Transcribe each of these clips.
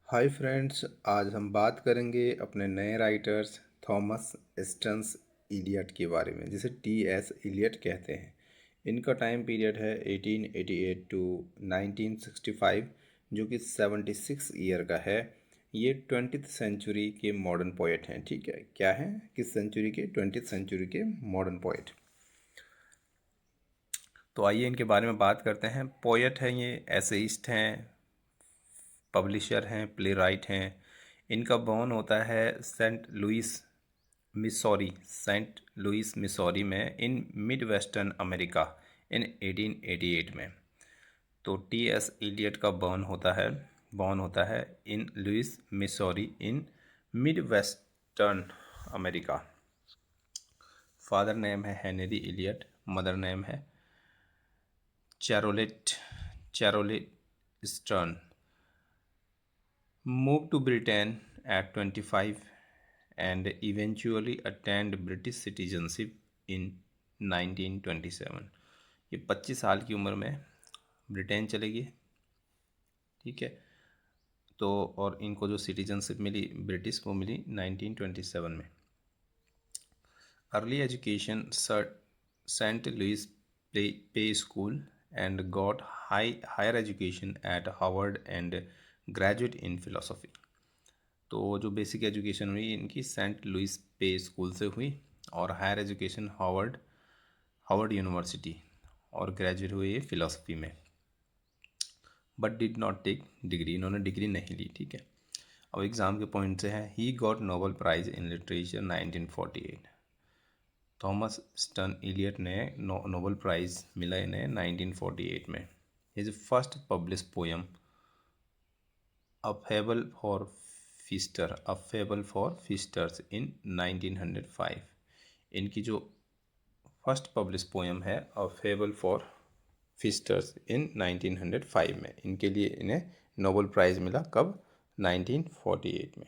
Hi friends, आज हम बात करेंगे अपने नए राइटर्स थॉमस स्टन्स इलियट के बारे में, जिसे टी.एस. इलियट कहते हैं। इनका टाइम पीरियड है 1888 टू 1965, जो कि 76 ईयर का है। ये 20th सेंचुरी के मॉडर्न पोएट हैं। ठीक है, क्या है, किस सेंचुरी के? 20th सेंचुरी के मॉडर्न पोएट। तो आइए इनके बारे में बात करते हैं। पोएट हैं ये, एसेइस्ट हैं, पब्लिशर हैं, प्ले राइट हैं। इनका बॉर्न होता है सेंट लुइस मिसौरी में in mid western America in 1888 में। तो टी.एस. इलियट का बॉर्न होता है in Louis Missouri in mid western America. Father name है हेनरी इलियट, मदर नेम है Charlotte Stearns. Moved to Britain at 25 and eventually attained British citizenship in 1927। ये 25 साल की उम्र में ब्रिटेन चले गए। ठीक है, तो और इनको जो सिटीजनशिप मिली ब्रिटिश, वो मिली 1927 में। अर्ली एजुकेशन सेंट लुइस पे school and got higher education at Harvard and graduate in philosophy. तो जो बेसिक एजुकेशन हुई इनकी सेंट लुइस पे स्कूल से हुई, और हायर एजुकेशन हार्वर्ड यूनिवर्सिटी, और ग्रेजुएट हुए ये फिलोसफी में। But did not take degree, इन्होंने डिग्री नहीं ली। ठीक है, अब एग्ज़ाम के पॉइंट से है, he got Nobel prize in literature 1948। Thomas Stearns Eliot ने नोबेल प्राइज़ मिला इन्हें 1948 में। His first publish poem A Fable for Feasters in 1905। इनकी जो फर्स्ट पब्लिश पोएम है A Fable for Feasters in 1905 में, इनके लिए इन्हें नोबेल प्राइज़ मिला कब? 1948 में।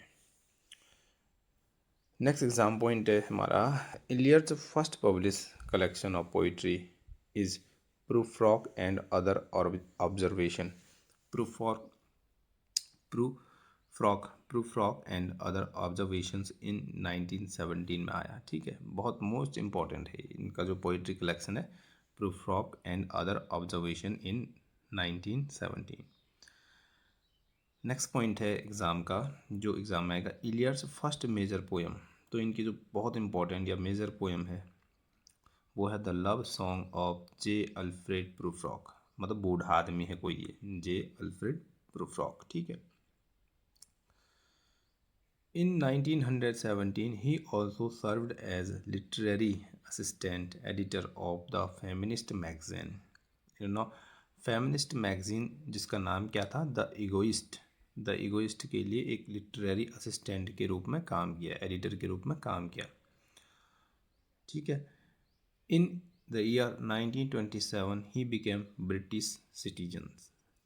नेक्स्ट एग्जाम पॉइंट है हमारा, Eliot's first publish collection of poetry is Prufrock and other observation. Prufrock and other observations in 1917 में आया। ठीक है, बहुत मोस्ट इंपॉर्टेंट है इनका जो पोइट्री कलेक्शन है, Prufrock and other observation in 1917। Next point है एग्ज़ाम का, जो एग्ज़ाम में आएगा, इलियट्स फर्स्ट मेजर पोएम। तो इनकी जो बहुत इंपॉर्टेंट या मेजर पोएम है वो है the love song of J Alfred Prufrock. मतलब बूढ़ा आदमी है कोई, ये जे अल्फ्रेड प्रूफ्रॉक। ठीक है, in 1917 he also served as literary assistant editor of the feminist magazine, feminist magazine जिसका नाम क्या था, द इगोइस्ट के लिए एक लिटरेरी असिस्टेंट के रूप में काम किया, एडिटर के रूप में काम किया। ठीक है, in the year 1927 he became British citizen.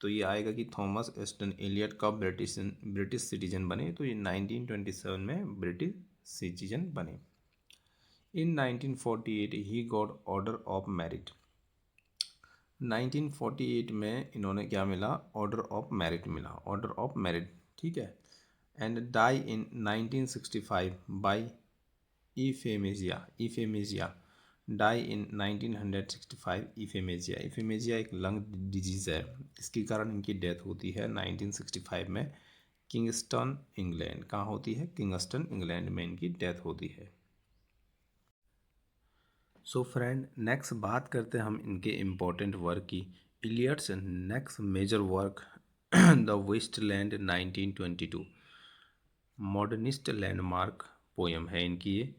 तो ये आएगा कि थॉमस एस्टन एलियट कब ब्रिटिश सिटीजन बने, तो ये 1927 में ब्रिटिश सिटीजन बने। In 1948 he got Order of Merit. 1948 में इन्होंने क्या मिला? ऑर्डर ऑफ मेरिट मिला, ऑर्डर ऑफ मेरिट। ठीक है, एंड डाई इन 1965 बाई इफेमेजिया डाई इन 1965 इफेमेजिया एक लंग डिजीज़ है, इसके कारण इनकी डेथ होती है 1965 में किंगस्टन इंग्लैंड। कहाँ होती है? किंगस्टन इंग्लैंड में इनकी डेथ होती है। सो फ्रेंड, नेक्स्ट बात करते हैं हम इनके इम्पोर्टेंट वर्क की। Eliot's next major work the Wasteland 1922, modernist landmark poem है इनकी ये।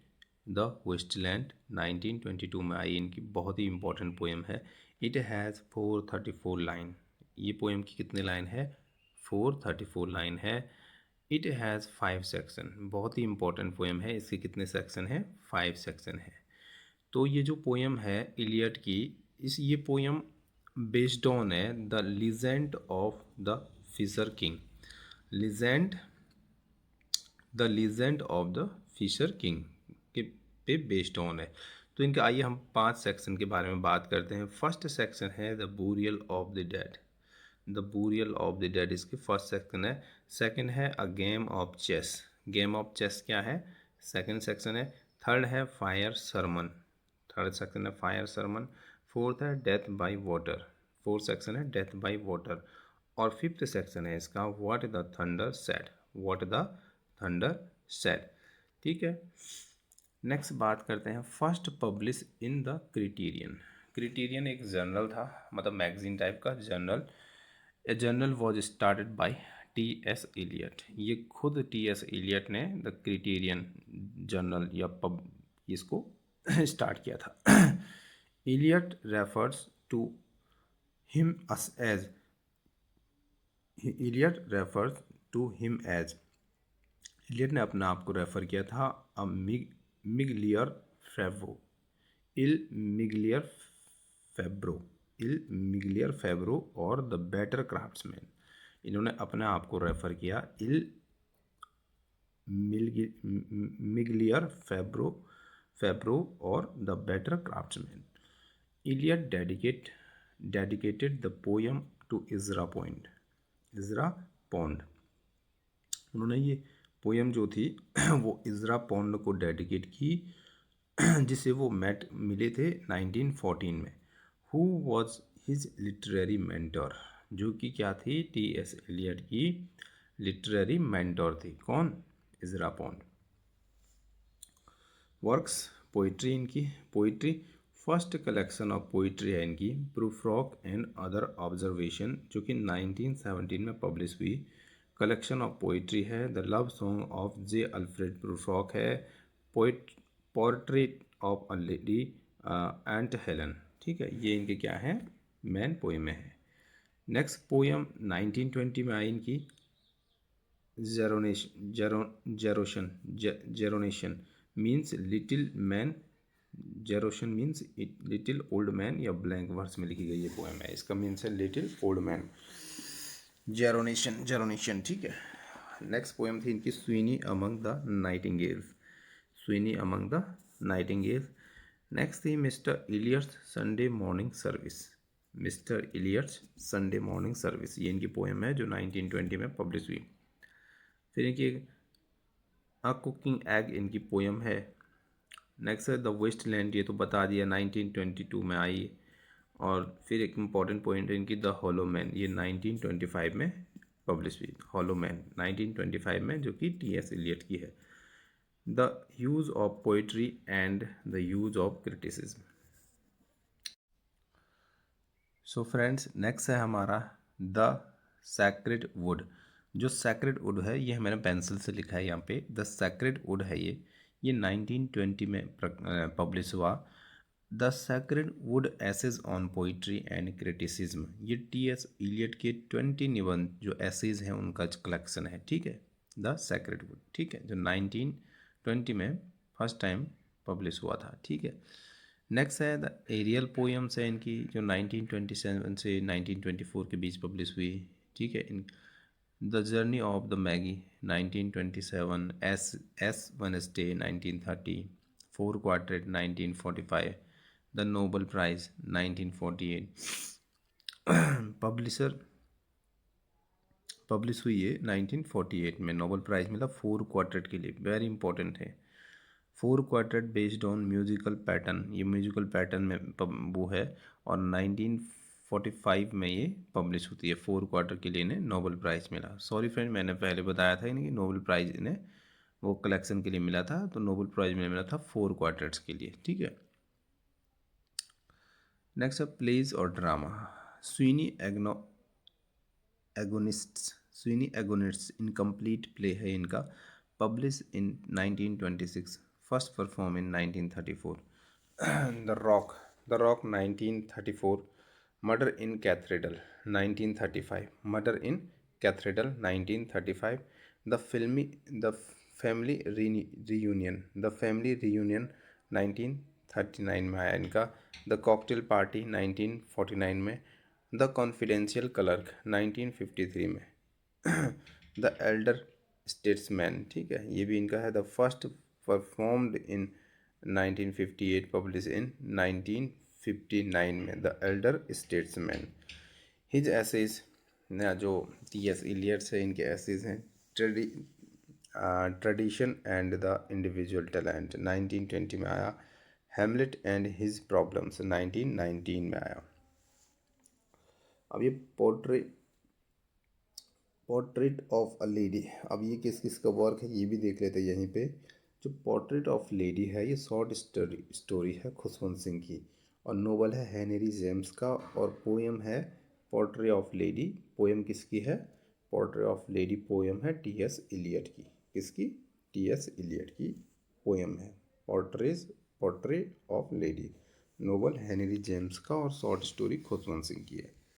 द वेस्टलैंड 1922 में आई, इनकी बहुत ही इंपॉर्टेंट पोएम है। It has 434 line. ये पोएम की कितने लाइन है? 434 लाइन है। इट हैज़ 5 सेक्शन, बहुत ही इंपॉर्टेंट पोएम है। इसके कितने सेक्शन है? 5 सेक्शन है। तो ये जो पोएम है इलियट की, ये पोएम बेस्ड ऑन है the legend of the fisher king. Legend of the fisher king के पे बेस्ड ऑन है। तो इनके आइए हम 5 सेक्शन के बारे में बात करते हैं। फर्स्ट सेक्शन है the burial of the dead. The burial of the dead इसकी फर्स्ट सेक्शन है। सेकंड है a game of chess. Game of chess क्या है? सेकंड सेक्शन है। थर्ड है फायर सरमन। थर्ड सेक्शन है फायर सरमन। फोर्थ है death by water. Fourth section है डेथ बाय वाटर। और फिफ्थ सेक्शन है इसका what the thunder said. What the thunder said. ठीक है। नेक्स्ट बात करते हैं first publish in the Criterion. Criterion एक जर्नल था, मतलब मैगजीन टाइप का journal. A journal was started by T S Eliot. ये खुद टी एस इलियट ने द क्रिटेरियन जर्नल या पब इसको स्टार्ट किया था। Eliot refers to him as as Eliot refers to him as Eliot ने अपने आप को रेफर किया था अ मिगलियर फेब्रो। इल मिगलियर फेब्रो। इल मिगलियर फेब्रो और द बेटर क्राफ्ट्समैन। इन्होंने अपने आप को रेफर किया इल मिगलियर फेब्रो फेब्रो और the better craftsman. Eliot dedicated the poem to Ezra point. Ezra Pound. उन्होंने ये पोयम जो थी वो इजरा पॉन्ड को डेडिकेट की, जिसे वो मेट मिले थे 1914 में। Who was his literary mentor. जो कि क्या थी? टी एस एलियट की लिटरेरी मेंटर थी। कौन? इजरा पॉन्ड। वर्क्स पोइट्री इनकी poetry first collection of poetry है इनकी प्रूफ्रॉक एंड अदर ऑब्जर्वेशन, जो कि 1917 में पब्लिश हुई। कलेक्शन ऑफ पोइट्री है the love song of J Alfred Prufrock है। Poet portrait of a lady aunt Helen. ठीक है, ये इनके क्या है? मेन पोएम है। नेक्स्ट पोएम 1920 में आई इनकी Gerontion means little man. Gerontion means little old man, या ब्लैंक वर्स में लिखी गई ये पोएम है। इसका मीन्स है लिटिल ओल्ड मैन। जेरोनेशन। ठीक है। नेक्स्ट पोएम थी इनकी Sweeney among the nightingales. Sweeney among the nightingales. Next थी mister Eliot's Sunday morning service. Mister Eliot's Sunday morning service, ये इनकी पोएम है जो 1920 में पब्लिश हुई। फिर इनकी अ कुकिंग एग इनकी पोएम है। नेक्स्ट है द वेस्ट लैंड, ये तो बता दिया 1922 में आई। और फिर एक इम्पॉर्टेंट पॉइंट है इनकी द हॉलो मैन, ये 1925 में पब्लिश हुई। हॉलो मैन 1925 में, जो कि टी एस इलियट की है। The use of poetry and the use of criticism. So friends, next है हमारा द सैक्रेड वुड। जो सैक्रेड वुड है ये मैंने पेंसिल से लिखा है यहाँ पे। द सैक्रेड वुड है ये 1920 में पब्लिश हुआ। The sacred wood essays on poetry and criticism, ये टी एस इलियट के 20 निबंध जो एसेज हैं उनका कलेक्शन है। ठीक है, द सैक्रेड वुड। ठीक है, जो 1920 में फर्स्ट टाइम पब्लिश हुआ था। ठीक है। नेक्स्ट है द एरियल पोएम्स है इनकी, जो 1927 से 1924 के बीच पब्लिश हुई। ठीक है। In the journey of the Magi 1927, ash Wednesday 1930, four quartet 1945, the Nobel prize 1948। Publisher publish हुई है 1948 में। नोबल प्राइज़ मिला फोर क्वार्टेट के लिए, वेरी इंपॉर्टेंट है। Four quartet based on musical pattern, ये म्यूजिकल पैटर्न में वो है। और 1945 में ये पब्लिश होती है। फोर क्वार्टर के लिए इन्हें नोबल प्राइज़ मिला। सॉरी फ्रेंड, मैंने पहले बताया था इन्हें कि नोबल प्राइज़ इन्हें वो कलेक्शन के लिए मिला था, तो नोबल प्राइज़ में मिला था फोर क्वार्टर्स के लिए। ठीक है। नेक्स्ट है प्लेज और drama. Sweeney agonists. Sweeney agonists incomplete play है इनका, publish in 1926, first perform in 1934। The rock 1934, murder in cathedral 1935, murder in cathedral 1935, the family reunion, the family reunion 1939 में आया इनका। द कॉकटेल पार्टी 1949 में, the confidential clerk 1953 में, the elder statesman. ठीक है, ये भी इनका है। The first performed in 1958, publish in 1959 में, the elder statesman. His essays ना जो टी एस इलियट्स है इनके एसेज हैं tradition and the individual talent 1920 में आया। हेमलेट एंड हिज प्रॉब्लम्स 1919 में आया। अब ये पोर्ट्रेट ऑफ अ लेडी, अब ये किस किस का वर्क है ये भी देख लेते हैं यहीं पे। जो पोर्ट्रेट ऑफ लेडी है ये शॉर्ट स्टोरी है खुशवंत सिंह की, और नोवेल है हेनरी जेम्स का, और पोएम है पोर्ट्रेट ऑफ लेडी। पोएम किसकी है? पोर्ट्रेट ऑफ लेडी पोएम है टी एस इलियट की। किसकी? टी एस इलियट की पोएम है portrait of lady. Novel Henry James का और शॉर्ट स्टोरी खुशवंत सिंह की है।